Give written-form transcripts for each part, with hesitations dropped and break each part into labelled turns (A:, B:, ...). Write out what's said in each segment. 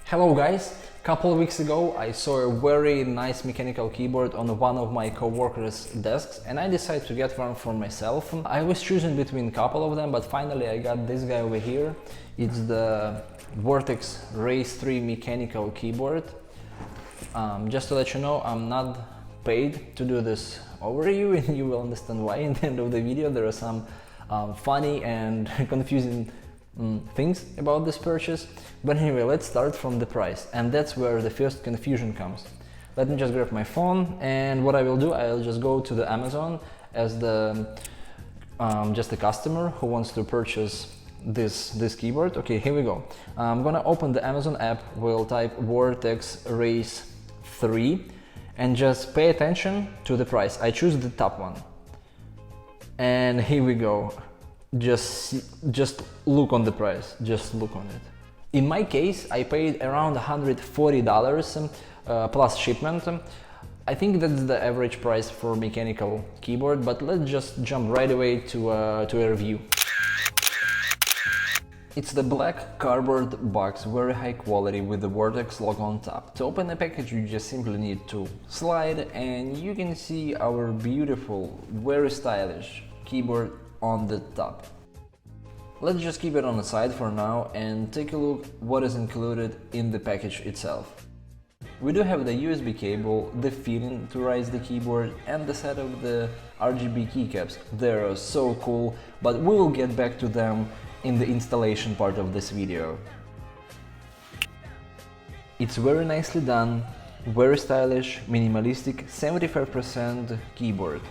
A: Hello guys! Couple of weeks ago I saw a very nice mechanical keyboard on one of my co-workers' desks and I decided to get one for myself. I was choosing between a couple of them, but finally I got this guy over here. It's the Vortex Race 3 mechanical keyboard. Just to let you know, I'm not paid to do this overview and you will understand why in the end of the video. There are some funny and confusing things about this purchase, but anyway, let's start from the price, and that's where the first confusion comes. Let me just grab my phone, and what I will do, I'll just go to the Amazon as the just a customer who wants to purchase this keyboard. Okay, here we go. I'm gonna open the Amazon app, we'll type Vortex Race 3 and just pay attention to the price. I choose the top one and here we go. Just look on the price, just look on it. In my case, I paid around $140 plus shipment. I think that's the average price for mechanical keyboard, but let's just jump right away to a review. It's the black cardboard box, very high quality with the Vortex logo on top. To open the package you just simply need to slide and you can see our beautiful, very stylish keyboard on the top. Let's just keep it on the side for now and take a look what is included in the package itself. We do have the USB cable, the fitting to raise the keyboard and the set of the RGB keycaps. They're so cool, but we will get back to them in the installation part of this video. It's very nicely done, very stylish, minimalistic, 75% keyboard.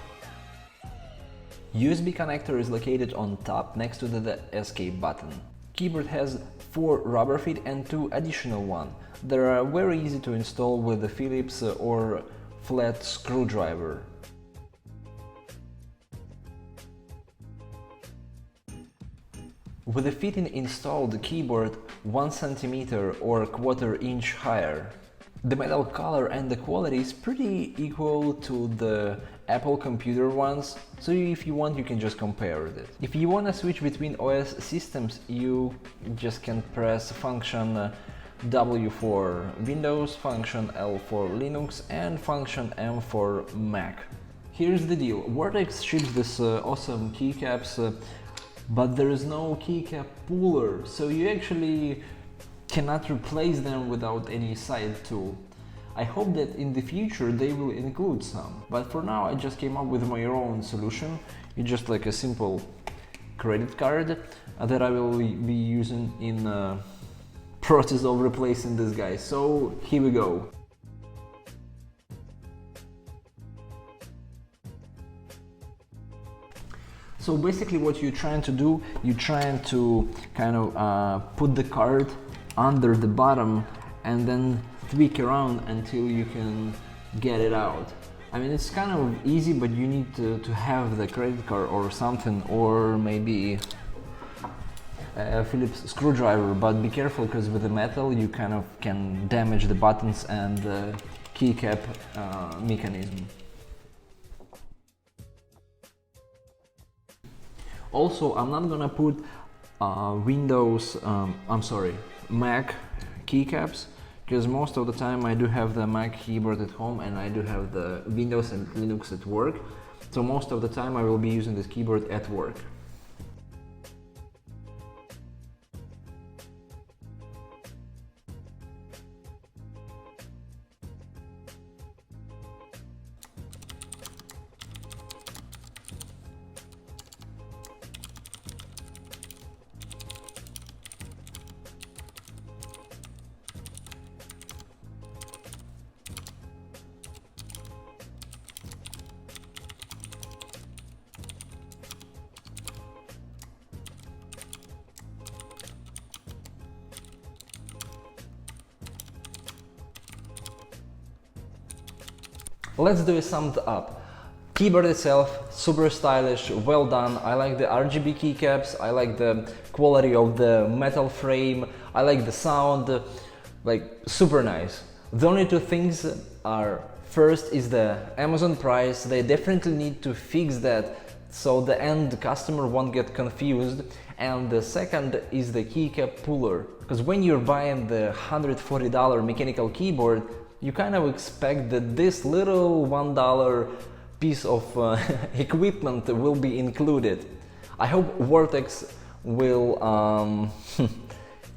A: USB connector is located on top next to the escape button. Keyboard has 4 rubber feet and 2 additional ones. They are very easy to install with the Phillips or flat screwdriver. With the fitting installed, the keyboard 1 cm or 1/4 inch higher. The metal color and the quality is pretty equal to the Apple computer ones, so if you want you can just compare it. If you want to switch between OS systems, you just can press function W for Windows, function L for Linux and function M for Mac. Here's the deal, Vortex ships this awesome keycaps, but there is no keycap puller, so you actually cannot replace them without any side tool. I hope that in the future they will include some, but for now I just came up with my own solution. It's just like a simple credit card that I will be using in the process of replacing this guy. So here we go. So basically what you're trying to do, you're trying to kind of put the card under the bottom and then tweak around until you can get it out. I mean, it's kind of easy, but you need to have the credit card or something, or maybe a Phillips screwdriver, but be careful because with the metal you kind of can damage the buttons and the keycap mechanism. Also, I'm not gonna put Mac keycaps, because most of the time I do have the Mac keyboard at home and I do have the Windows and Linux at work, so most of the time I will be using this keyboard at work. Let's do a sum up. Keyboard itself, super stylish, well done. I like the RGB keycaps, I like the quality of the metal frame, I like the sound, like super nice. The only two things are, first is the Amazon price. They definitely need to fix that so the end customer won't get confused. And the second is the keycap puller, because when you're buying the $140 mechanical keyboard, you kind of expect that this little $1 piece of equipment will be included. I hope Vortex will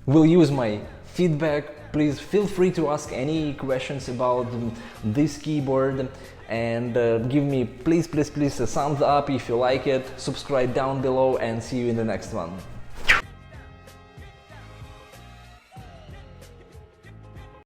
A: will use my feedback. Please feel free to ask any questions about this keyboard, and give me please a thumbs up if you like it, subscribe down below, and see you in the next one.